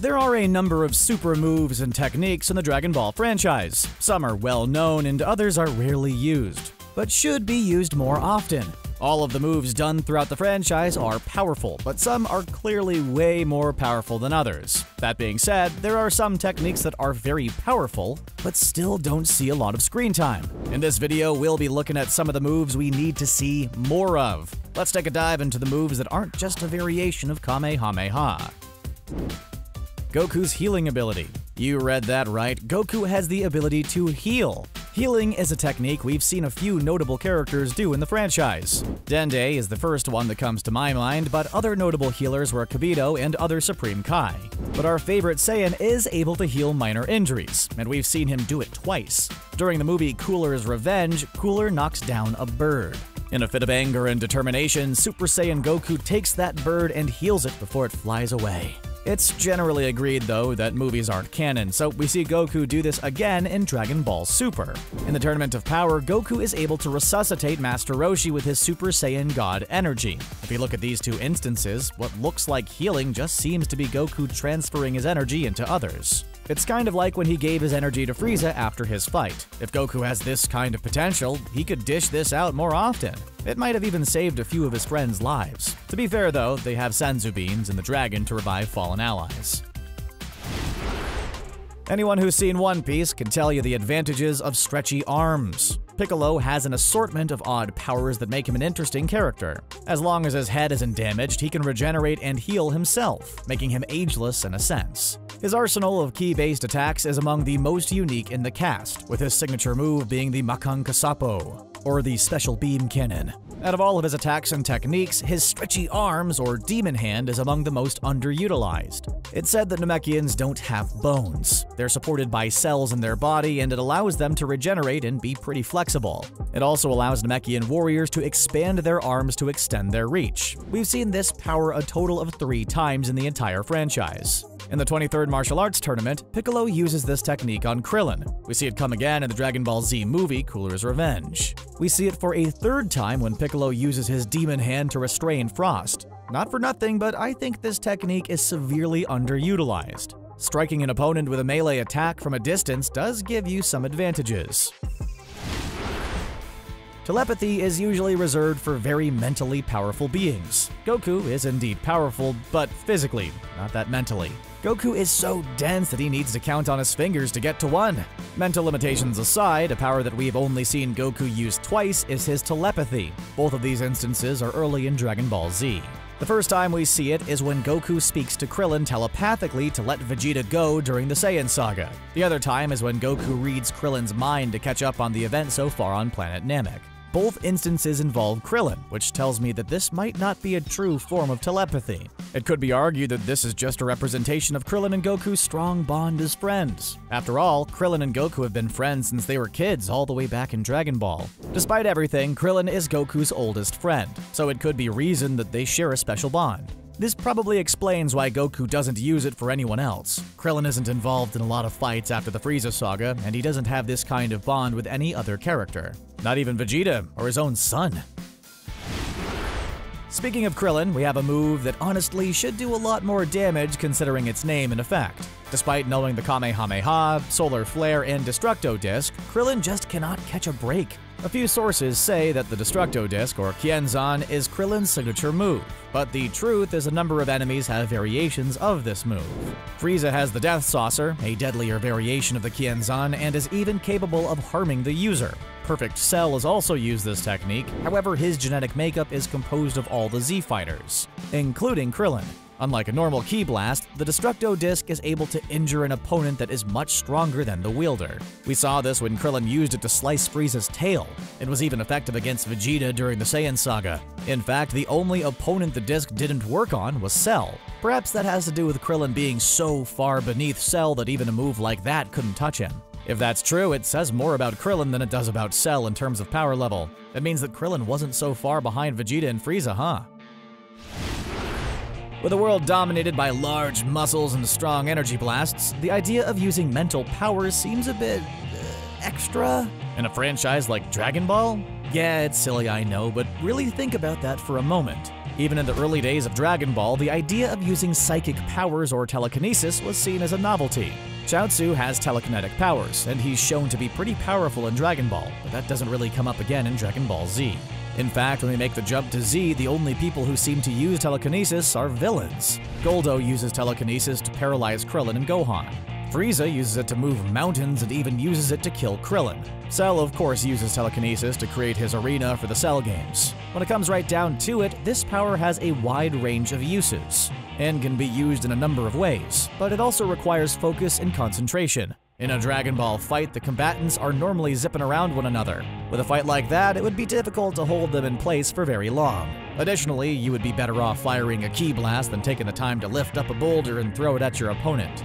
There are a number of super moves and techniques in the Dragon Ball franchise. Some are well known and others are rarely used, but should be used more often. All of the moves done throughout the franchise are powerful, but some are clearly way more powerful than others. That being said, there are some techniques that are very powerful, but still don't see a lot of screen time. In this video, we'll be looking at some of the moves we need to see more of. Let's take a dive into the moves that aren't just a variation of Kamehameha. Goku's healing ability. You read that right, Goku has the ability to heal. Healing is a technique we've seen a few notable characters do in the franchise. Dende is the first one that comes to my mind, but other notable healers were Kibito and other Supreme Kai. But our favorite Saiyan is able to heal minor injuries, and we've seen him do it twice. During the movie Cooler's Revenge, Cooler knocks down a bird. In a fit of anger and determination, Super Saiyan Goku takes that bird and heals it before it flies away. It's generally agreed, though, that movies aren't canon, so we see Goku do this again in Dragon Ball Super. In the Tournament of Power, Goku is able to resuscitate Master Roshi with his Super Saiyan God energy. If you look at these two instances, what looks like healing just seems to be Goku transferring his energy into others. It's kind of like when he gave his energy to Frieza after his fight. If Goku has this kind of potential, he could dish this out more often. It might have even saved a few of his friends' lives. To be fair though, they have Senzu Beans and the Dragon to revive fallen allies. Anyone who's seen One Piece can tell you the advantages of stretchy arms. Piccolo has an assortment of odd powers that make him an interesting character. As long as his head isn't damaged, he can regenerate and heal himself, making him ageless in a sense. His arsenal of ki-based attacks is among the most unique in the cast, with his signature move being the Makan Kasapo, or the Special Beam Cannon. Out of all of his attacks and techniques, his stretchy arms, or demon hand, is among the most underutilized. It's said that Namekians don't have bones. They're supported by cells in their body, and it allows them to regenerate and be pretty flexible. It also allows Namekian warriors to expand their arms to extend their reach. We've seen this power a total of 3 times in the entire franchise. In the 23rd Martial Arts Tournament, Piccolo uses this technique on Krillin. We see it come again in the Dragon Ball Z movie, Cooler's Revenge. We see it for a 3rd time when Piccolo uses his demon hand to restrain Frost. Not for nothing, but I think this technique is severely underutilized. Striking an opponent with a melee attack from a distance does give you some advantages. Telepathy is usually reserved for very mentally powerful beings. Goku is indeed powerful, but physically, not that mentally. Goku is so dense that he needs to count on his fingers to get to 1. Mental limitations aside, a power that we've only seen Goku use twice is his telepathy. Both of these instances are early in Dragon Ball Z. The first time we see it is when Goku speaks to Krillin telepathically to let Vegeta go during the Saiyan Saga. The other time is when Goku reads Krillin's mind to catch up on the event so far on planet Namek. Both instances involve Krillin, which tells me that this might not be a true form of telepathy. It could be argued that this is just a representation of Krillin and Goku's strong bond as friends. After all, Krillin and Goku have been friends since they were kids all the way back in Dragon Ball. Despite everything, Krillin is Goku's oldest friend, so it could be reasoned that they share a special bond. This probably explains why Goku doesn't use it for anyone else. Krillin isn't involved in a lot of fights after the Frieza saga, and he doesn't have this kind of bond with any other character. Not even Vegeta or his own son. Speaking of Krillin, we have a move that honestly should do a lot more damage considering its name and effect. Despite knowing the Kamehameha, Solar Flare, and Destructo disc, Krillin just cannot catch a break. A few sources say that the Destructo disc, or Kienzan, is Krillin's signature move, but the truth is a number of enemies have variations of this move. Frieza has the Death Saucer, a deadlier variation of the Kienzan, and is even capable of harming the user. Perfect Cell has also used this technique, however his genetic makeup is composed of all the Z fighters, including Krillin. Unlike a normal Ki Blast, the Destructo disc is able to injure an opponent that is much stronger than the wielder. We saw this when Krillin used it to slice Frieza's tail. It was even effective against Vegeta during the Saiyan Saga. In fact, the only opponent the disc didn't work on was Cell. Perhaps that has to do with Krillin being so far beneath Cell that even a move like that couldn't touch him. If that's true, it says more about Krillin than it does about Cell in terms of power level. It means that Krillin wasn't so far behind Vegeta and Frieza, huh? With a world dominated by large muscles and strong energy blasts, the idea of using mental powers seems a bit extra. In a franchise like Dragon Ball? Yeah, it's silly, I know, but really think about that for a moment. Even in the early days of Dragon Ball, the idea of using psychic powers or telekinesis was seen as a novelty. Chaozu has telekinetic powers, and he's shown to be pretty powerful in Dragon Ball, but that doesn't really come up again in Dragon Ball Z. In fact, when we make the jump to Z, the only people who seem to use telekinesis are villains. Goldo uses telekinesis to paralyze Krillin and Gohan. Frieza uses it to move mountains and even uses it to kill Krillin. Cell, of course, uses telekinesis to create his arena for the Cell games. When it comes right down to it, this power has a wide range of uses, and can be used in a number of ways, but it also requires focus and concentration. In a Dragon Ball fight, the combatants are normally zipping around one another. With a fight like that, it would be difficult to hold them in place for very long. Additionally, you would be better off firing a ki blast than taking the time to lift up a boulder and throw it at your opponent.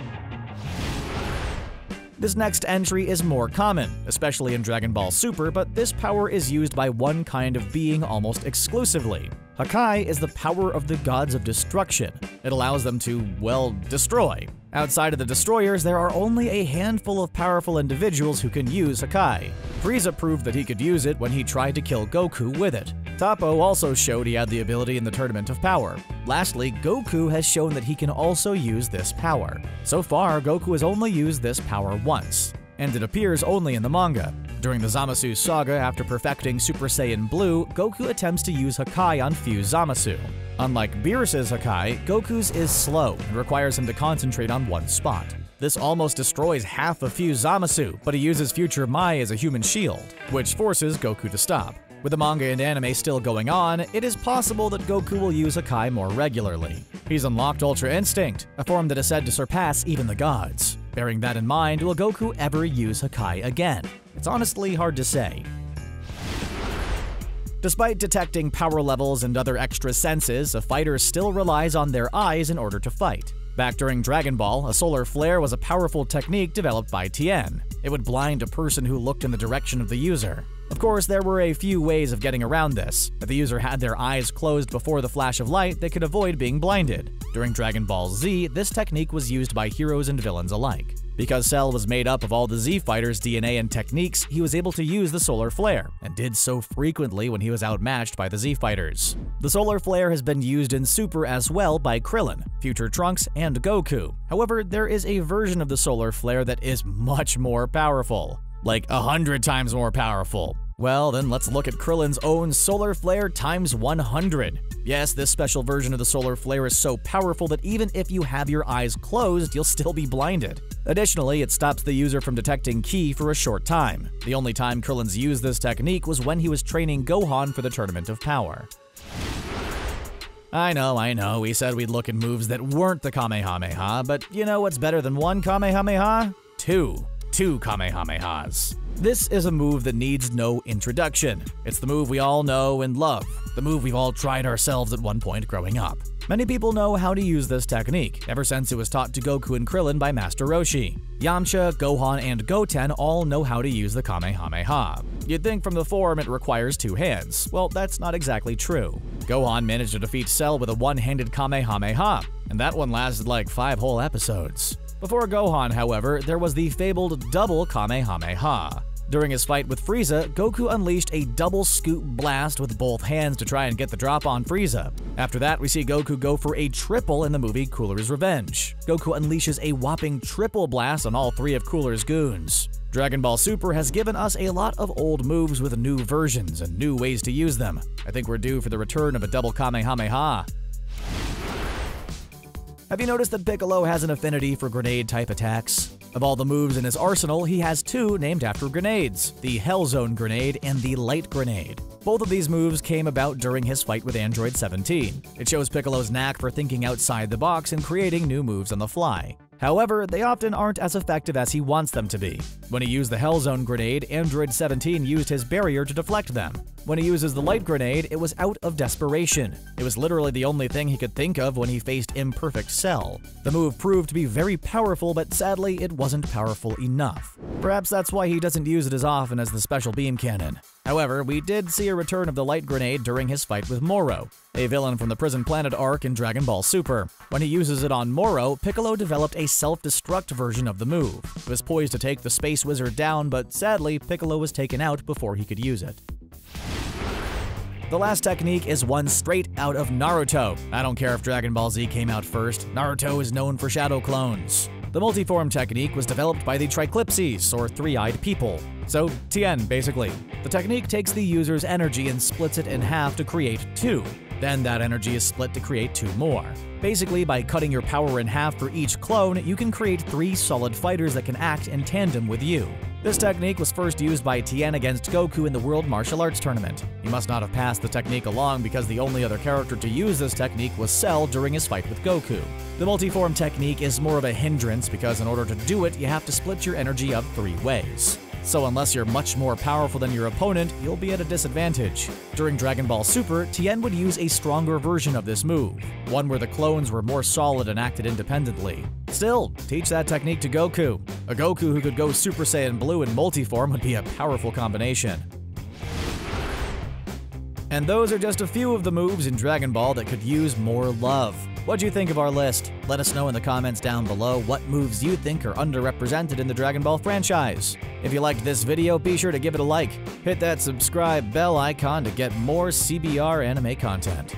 This next entry is more common, especially in Dragon Ball Super, but this power is used by one kind of being almost exclusively. Hakai is the power of the gods of destruction. It allows them to, well, destroy. Outside of the destroyers, there are only a handful of powerful individuals who can use Hakai. Frieza proved that he could use it when he tried to kill Goku with it. Toppo also showed he had the ability in the Tournament of Power. Lastly, Goku has shown that he can also use this power. So far, Goku has only used this power once, and it appears only in the manga. During the Zamasu saga, after perfecting Super Saiyan Blue, Goku attempts to use Hakai on fused Zamasu. Unlike Beerus's Hakai, Goku's is slow and requires him to concentrate on one spot. This almost destroys half of fused Zamasu, but he uses Future Mai as a human shield, which forces Goku to stop. With the manga and anime still going on, it is possible that Goku will use Hakai more regularly. He's unlocked Ultra Instinct, a form that is said to surpass even the gods. Bearing that in mind, will Goku ever use Hakai again? It's honestly hard to say. Despite detecting power levels and other extra senses, a fighter still relies on their eyes in order to fight. Back during Dragon Ball, a solar flare was a powerful technique developed by Tien. It would blind a person who looked in the direction of the user. Of course, there were a few ways of getting around this. If the user had their eyes closed before the flash of light, they could avoid being blinded. During Dragon Ball Z, this technique was used by heroes and villains alike. Because Cell was made up of all the Z fighters' DNA and techniques, he was able to use the solar flare, and did so frequently when he was outmatched by the Z fighters. The solar flare has been used in Super as well by Krillin, Future Trunks, and Goku. However, there is a version of the solar flare that is much more powerful. Like 100 times more powerful. Well, then let's look at Krillin's own Solar Flare times 100. Yes, this special version of the Solar Flare is so powerful that even if you have your eyes closed, you'll still be blinded. Additionally, it stops the user from detecting ki for a short time. The only time Krillin's used this technique was when he was training Gohan for the Tournament of Power. I know, we said we'd look at moves that weren't the Kamehameha, but you know what's better than one Kamehameha? Two Kamehamehas. This is a move that needs no introduction. It's the move we all know and love, the move we've all tried ourselves at one point growing up. Many people know how to use this technique, ever since it was taught to Goku and Krillin by Master Roshi. Yamcha, Gohan, and Goten all know how to use the Kamehameha. You'd think from the form it requires two hands. Well, that's not exactly true. Gohan managed to defeat Cell with a one-handed Kamehameha, and that one lasted like 5 whole episodes. Before Gohan, however, there was the fabled double Kamehameha. During his fight with Frieza, Goku unleashed a double scoop blast with both hands to try and get the drop on Frieza. After that, we see Goku go for a triple in the movie Cooler's Revenge. Goku unleashes a whopping triple blast on all 3 of Cooler's goons. Dragon Ball Super has given us a lot of old moves with new versions and new ways to use them. I think we're due for the return of a double Kamehameha. Have you noticed that Piccolo has an affinity for grenade-type attacks? Of all the moves in his arsenal, he has 2 named after grenades, the Hell Zone Grenade and the Light Grenade. Both of these moves came about during his fight with Android 17. It shows Piccolo's knack for thinking outside the box and creating new moves on the fly. However, they often aren't as effective as he wants them to be. When he used the Hell Zone Grenade, Android 17 used his barrier to deflect them. When he uses the Light Grenade, it was out of desperation. It was literally the only thing he could think of when he faced Imperfect Cell. The move proved to be very powerful, but sadly, it wasn't powerful enough. Perhaps that's why he doesn't use it as often as the Special Beam Cannon. However, we did see a return of the Light Grenade during his fight with Moro, a villain from the Prison Planet arc in Dragon Ball Super. When he uses it on Moro, Piccolo developed a self-destruct version of the move. It was poised to take the Space Wizard down, but sadly, Piccolo was taken out before he could use it. The last technique is one straight out of Naruto. I don't care if Dragon Ball Z came out first, Naruto is known for shadow clones. The Multiform Technique was developed by the Triclipses, or three-eyed people. So, Tien, basically. The technique takes the user's energy and splits it in half to create two. Then that energy is split to create two more. Basically, by cutting your power in half for each clone, you can create 3 solid fighters that can act in tandem with you. This technique was first used by Tien against Goku in the World Martial Arts Tournament. He must not have passed the technique along because the only other character to use this technique was Cell during his fight with Goku. The Multiform Technique is more of a hindrance because in order to do it, you have to split your energy up 3 ways. So unless you're much more powerful than your opponent, you'll be at a disadvantage. During Dragon Ball Super, Tien would use a stronger version of this move, one where the clones were more solid and acted independently. Still, teach that technique to Goku. A Goku who could go Super Saiyan Blue in Multiform would be a powerful combination. And those are just a few of the moves in Dragon Ball that could use more love. What'd you think of our list? Let us know in the comments down below what moves you think are underrepresented in the Dragon Ball franchise. If you liked this video, be sure to give it a like. Hit that subscribe bell icon to get more CBR anime content.